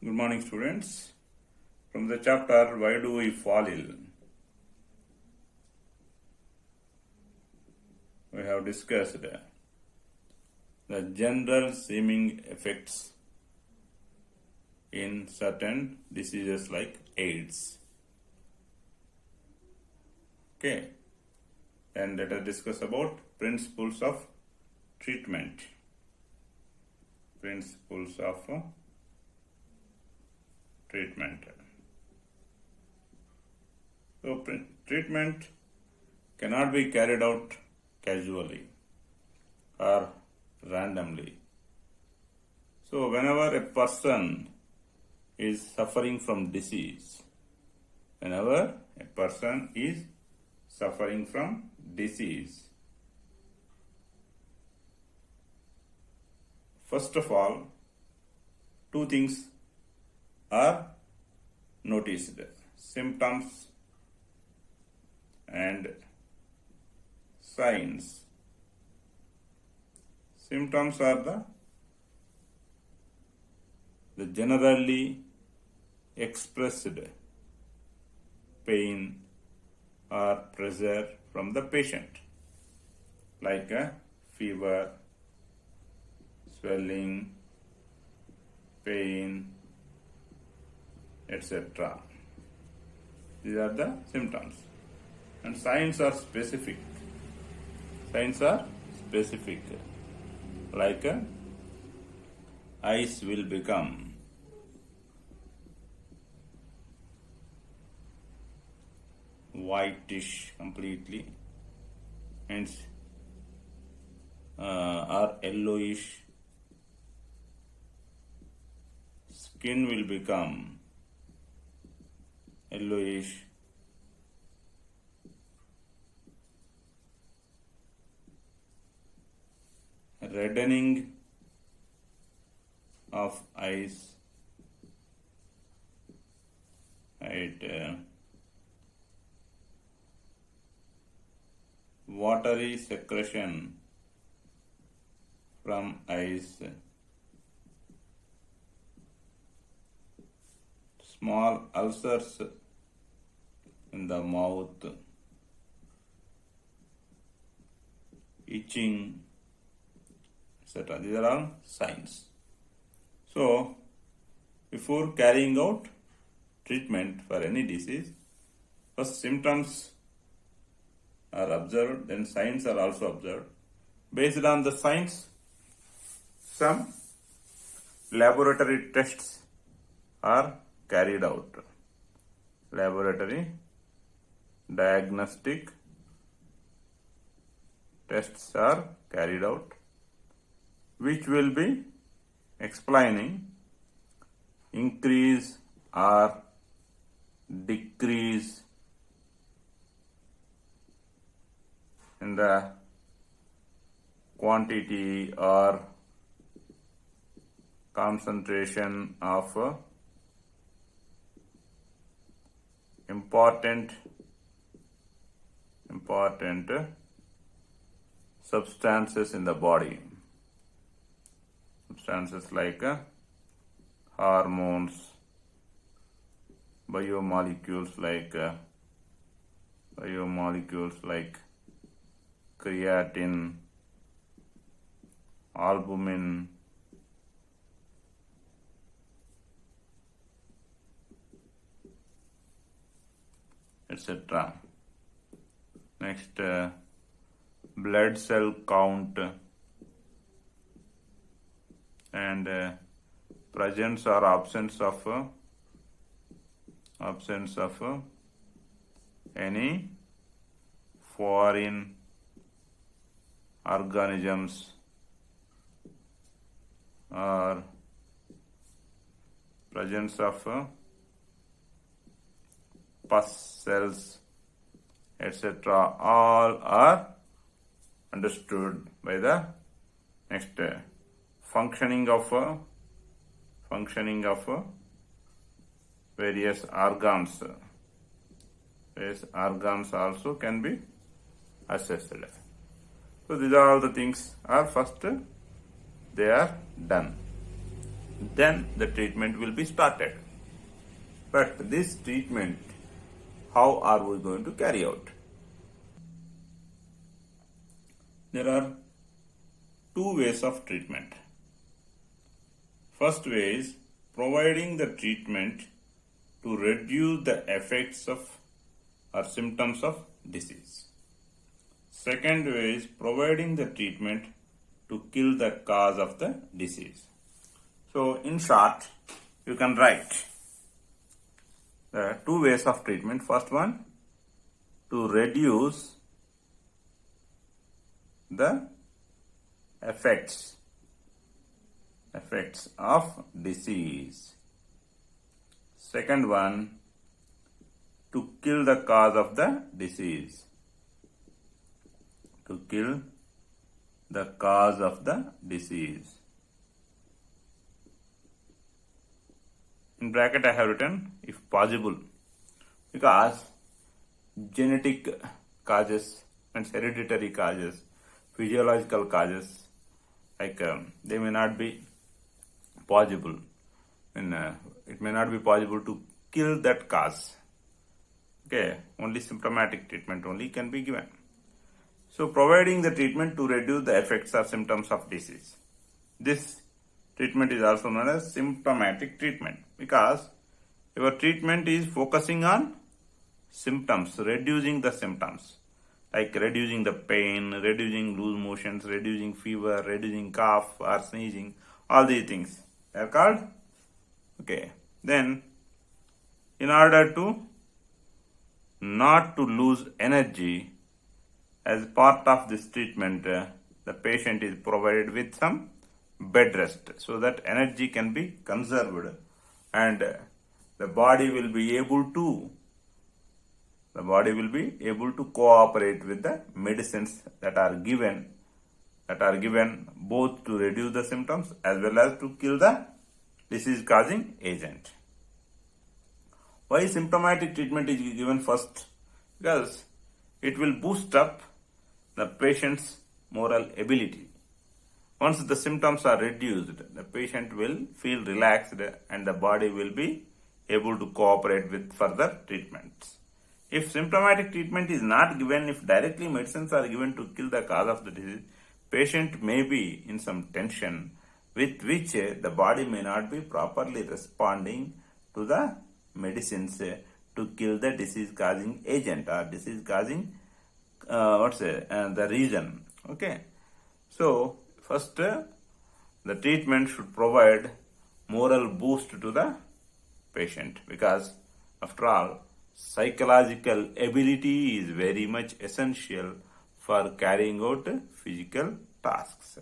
Good morning, students. From the chapter Why Do We Fall Ill? We have discussed the general seeming effects in certain diseases like AIDS. Okay. And let us discuss about principles of treatment. Principles of treatment. So, treatment cannot be carried out casually or randomly. So, whenever a person is suffering from disease, first of all, two things are noticed: symptoms and signs. Symptoms are the generally expressed pain or pressure from the patient, like a fever, swelling, pain, etc. These are the symptoms. And signs are specific. Like eyes will become whitish completely, and or yellowish. Skin will become yellowish. Reddening of eyes, right? Watery secretion from eyes, small ulcers in the mouth, itching, etc. These are all signs. So, before carrying out treatment for any disease, first symptoms are observed, then signs are also observed. Based on the signs, some laboratory tests are carried out. Laboratory diagnostic tests are carried out, which will be explaining increase or decrease in the quantity or concentration of important substances in the body. Substances like hormones, biomolecules like creatine, albumin, etc. Next, blood cell count and presence or absence of any foreign organisms or presence of pus cells, etc. all are understood by the next functioning of various organs. Various organs also can be assessed. So these are all the things are first they are done. then the treatment will be started. But this treatment, how are we going to carry out? There are two ways of treatment. First way is providing the treatment to reduce the effects of or symptoms of disease. Second way is providing the treatment to kill the cause of the disease. So in short, you can write the two ways of treatment. First one, to reduce the effects of disease. Second one, to kill the cause of the disease. To kill the cause of the disease. In bracket I have written if possible, because genetic causes and hereditary causes, physiological causes, like they may not be possible, and it may not be possible to kill that cause. Okay, only symptomatic treatment only can be given. So providing the treatment to reduce the effects or symptoms of disease. This treatment is also known as symptomatic treatment, because your treatment is focusing on symptoms, reducing the symptoms, like reducing the pain, reducing loose motions, reducing fever, reducing cough or sneezing, all these things they are called. Okay, then in order to not to lose energy, as part of this treatment, the patient is provided with some bed rest so that energy can be conserved and the body will be able to cooperate with the medicines that are given both to reduce the symptoms as well as to kill the disease causing agent. Why symptomatic treatment is given first? Because it will boost up the patient's moral ability. Once the symptoms are reduced, the patient will feel relaxed and the body will be able to cooperate with further treatments. If symptomatic treatment is not given, if directly medicines are given to kill the cause of the disease, patient may be in some tension with which the body may not be properly responding to the medicines to kill the disease causing agent or disease causing the reason. Okay, so first the treatment should provide moral boost to the patient, because after all, psychological ability is very much essential for carrying out physical tasks.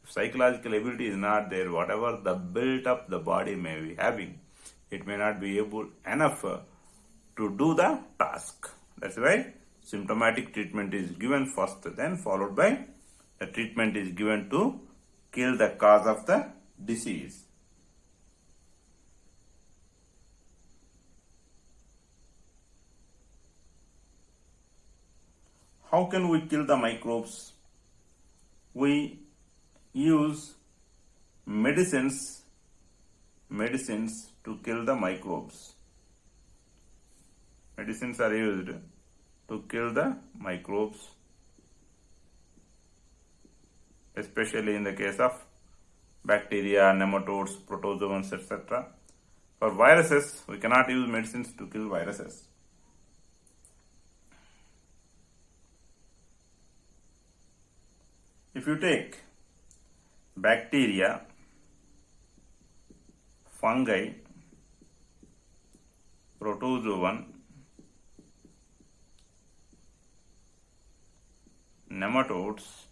If psychological ability is not there, whatever the built up the body may be having, it may not be able enough to do the task. That's why symptomatic treatment is given first, then followed by the treatment is given to kill the cause of the disease. How can we kill the microbes? We use medicines to kill the microbes. Medicines are used to kill the microbes, especially in the case of bacteria, nematodes, protozoans, etc. For viruses, we cannot use medicines to kill viruses. If you take bacteria, fungi, protozoan, nematodes,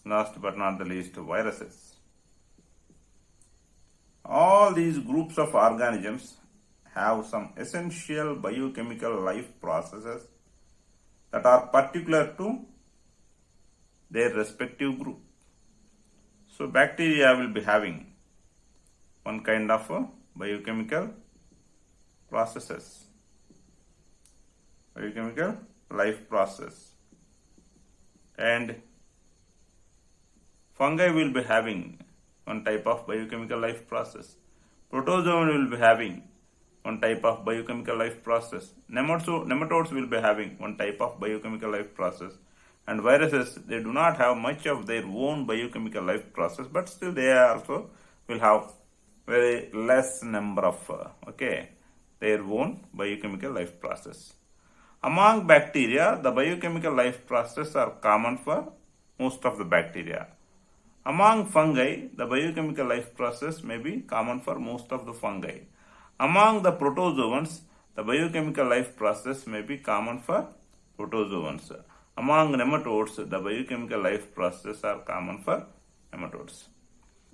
last but not the least, viruses. All these groups of organisms have some essential biochemical life processes that are particular to their respective group. So bacteria will be having one kind of biochemical processes, biochemical life process, and Fungi will be having one type of biochemical life process. Protozoan will be having one type of biochemical life process. Nematodes will be having one type of biochemical life process. And viruses, they do not have much of their own biochemical life process, but still they also will have very less number of their own biochemical life process. Among bacteria, the biochemical life process are common for most of the bacteria. Among fungi, the biochemical life process may be common for most of the fungi. Among the protozoans, the biochemical life process may be common for protozoans. Among nematodes, the biochemical life process are common for nematodes.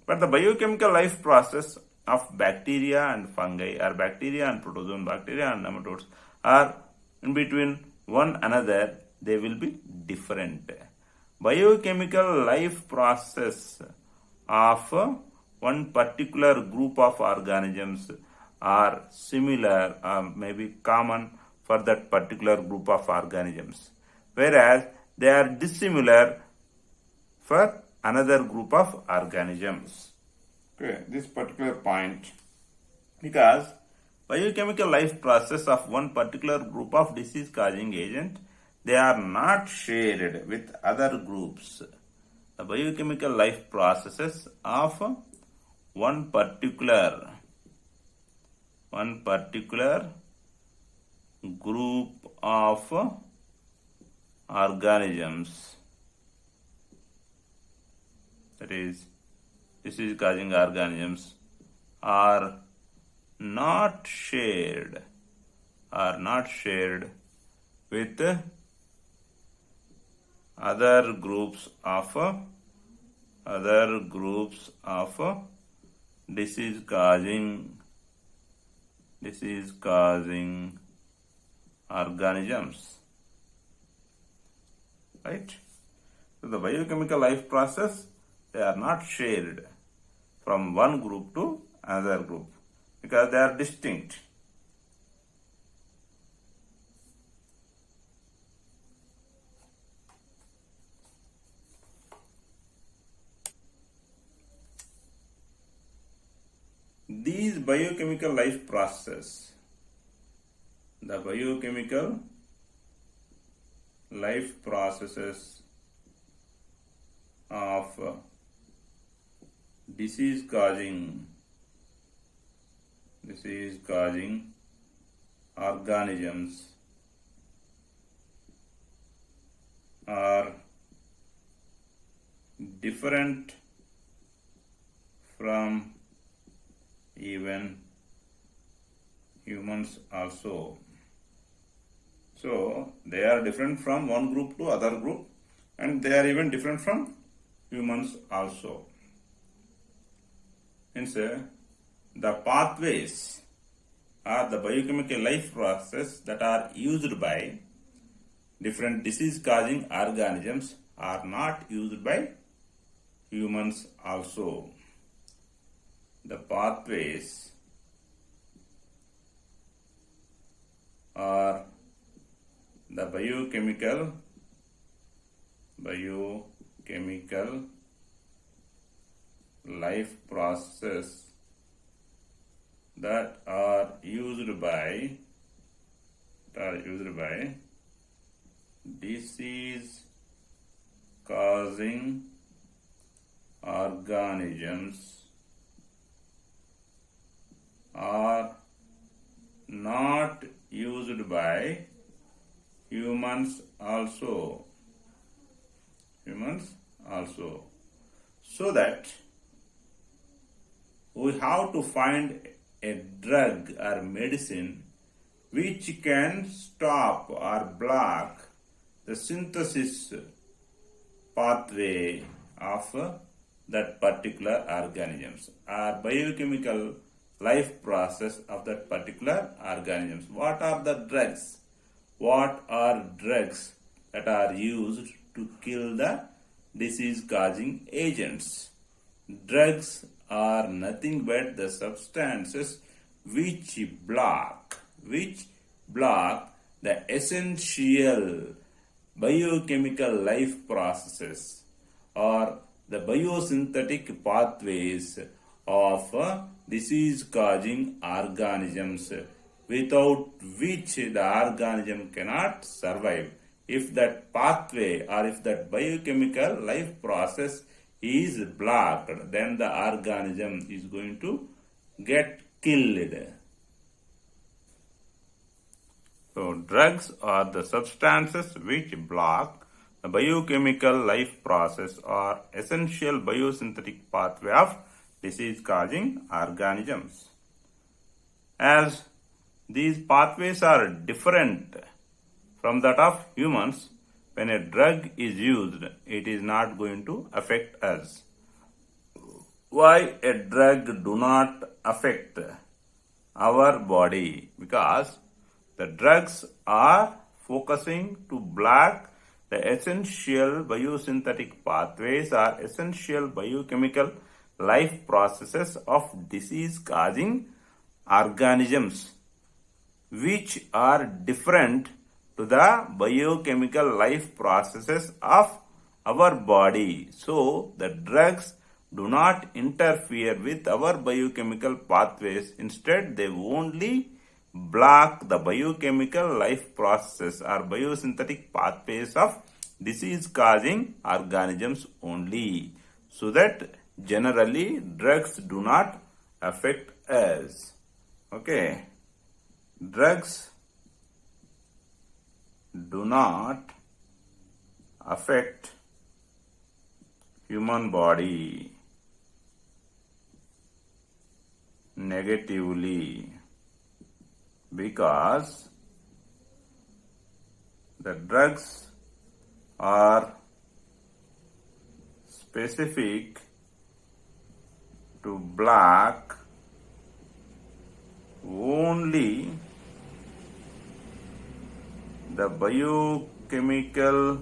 But the biochemical life process of bacteria and fungi, or bacteria and protozoan, bacteria and nematodes, are in between one another, they will be different. Biochemical life process of one particular group of organisms are similar or maybe common for that particular group of organisms, whereas they are dissimilar for another group of organisms. Okay, this particular point, because biochemical life process of one particular group of disease causing agent, they are not shared with other groups. The biochemical life processes of one particular group of organisms, that is disease causing organisms, are not shared with other groups of disease causing organisms, right? So the biochemical life process, they are not shared from one group to another group because they are distinct. These biochemical life process, the biochemical life processes of disease causing organisms are different from even humans also. So they are different from one group to other group, and they are even different from humans also. Hence, the pathways or the biochemical life process that are used by different disease causing organisms are not used by humans also. The pathways are the biochemical life process that are used by disease causing organisms are not used by humans also. So that we have to find a drug or medicine which can stop or block the synthesis pathway of that particular organisms or biochemical life process of that particular organisms. What are the drugs? What are drugs that are used to kill the disease causing agents? Drugs are nothing but the substances which block the essential biochemical life processes or the biosynthetic pathways of disease-causing organisms without which the organism cannot survive. If that pathway or if that biochemical life process is blocked, then the organism is going to get killed. So, drugs are the substances which block the biochemical life process or essential biosynthetic pathway of disease-causing organisms. As these pathways are different from that of humans, when a drug is used, it is not going to affect us. Why a drug do not affect our body? Because the drugs are focusing to block the essential biosynthetic pathways or essential biochemical life processes of disease-causing organisms, which are different to the biochemical life processes of our body. So, the drugs do not interfere with our biochemical pathways. Instead, they only block the biochemical life processes or biosynthetic pathways of disease-causing organisms only. So that generally drugs do not affect us. Okay. Drugs do not affect human body negatively because the drugs are specific to block only the biochemical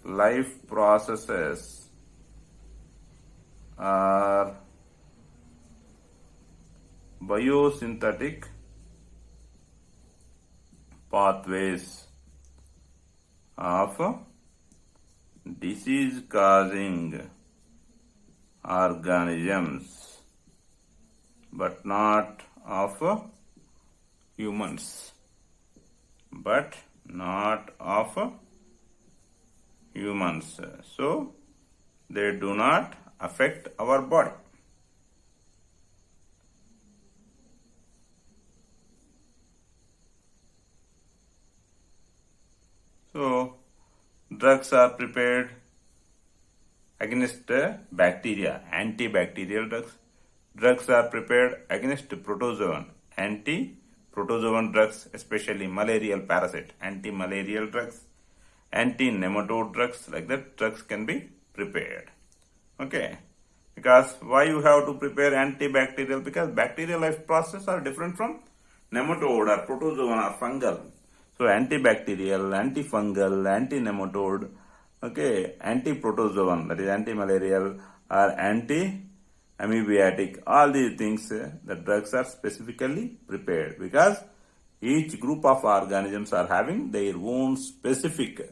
life processes are biosynthetic pathways of disease-causing organisms, but not of humans. But not of humans. So, they do not affect our body. So, drugs are prepared against bacteria, antibacterial drugs. Drugs are prepared against protozoan, anti-protozoan drugs, especially malarial parasite, anti-malarial drugs, anti-nematode drugs, like that drugs can be prepared. Okay. Because why you have to prepare antibacterial? Because bacterial life processes are different from nematode or protozoan or fungal. So antibacterial, antifungal, anti-nematode, okay, anti-protozoan, that is anti-malarial or anti-amoebiatic, all these things, the drugs are specifically prepared because each group of organisms are having their own specific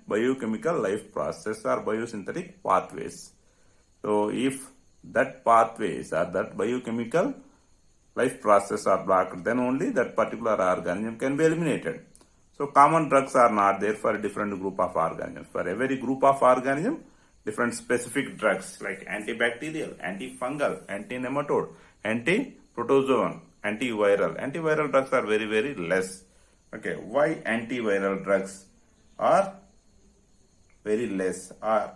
biochemical life process or biosynthetic pathways. So if that pathways or that biochemical life process are blocked, then only that particular organism can be eliminated. So common drugs are not there for a different group of organisms. For every group of organism, different specific drugs like antibacterial, antifungal, anti-nematode, anti-protozoan, antiviral. Antiviral drugs are very, very less. Okay, why antiviral drugs are very less, or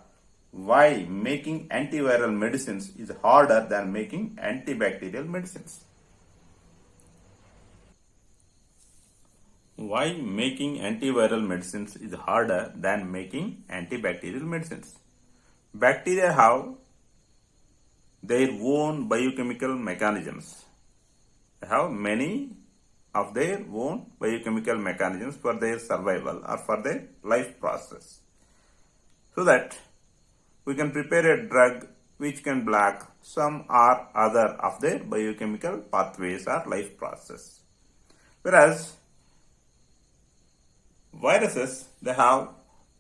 why making antiviral medicines is harder than making antibacterial medicines? Why making antiviral medicines is harder than making antibacterial medicines? Bacteria have their own biochemical mechanisms. They have many of their own biochemical mechanisms for their survival or for their life process. So that we can prepare a drug which can block some or other of their biochemical pathways or life process. Whereas viruses, they have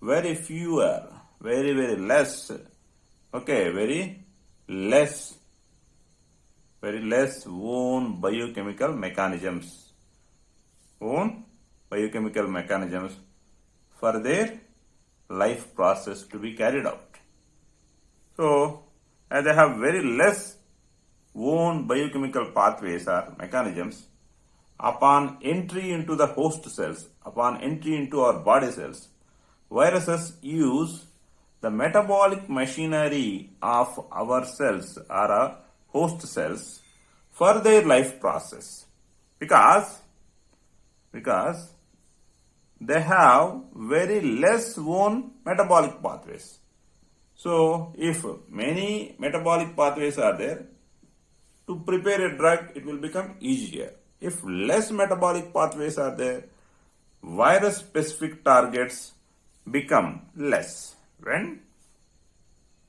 very fewer, very less, okay, very less own biochemical mechanisms for their life process to be carried out. So, as they have very less own biochemical pathways or mechanisms, upon entry into the host cells, upon entry into our body cells, viruses use the metabolic machinery of our cells or our host cells for their life process because they have very less own metabolic pathways. So, if many metabolic pathways are there, to prepare a drug, it will become easier. If less metabolic pathways are there, virus-specific targets become less. When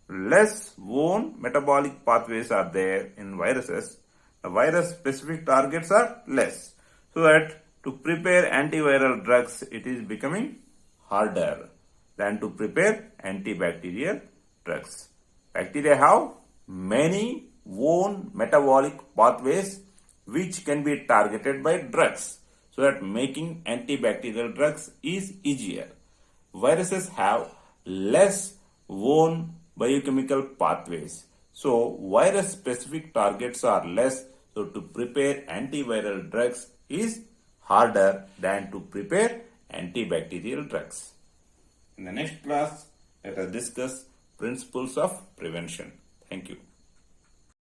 less own metabolic pathways are there in viruses, the virus-specific targets are less. So that to prepare antiviral drugs, it is becoming harder than to prepare antibacterial drugs. Bacteria have many own metabolic pathways which can be targeted by drugs, so that making antibacterial drugs is easier. Viruses have less own biochemical pathways, so virus specific targets are less, so to prepare antiviral drugs is harder than to prepare antibacterial drugs. In the next class, let us discuss principles of prevention. Thank you.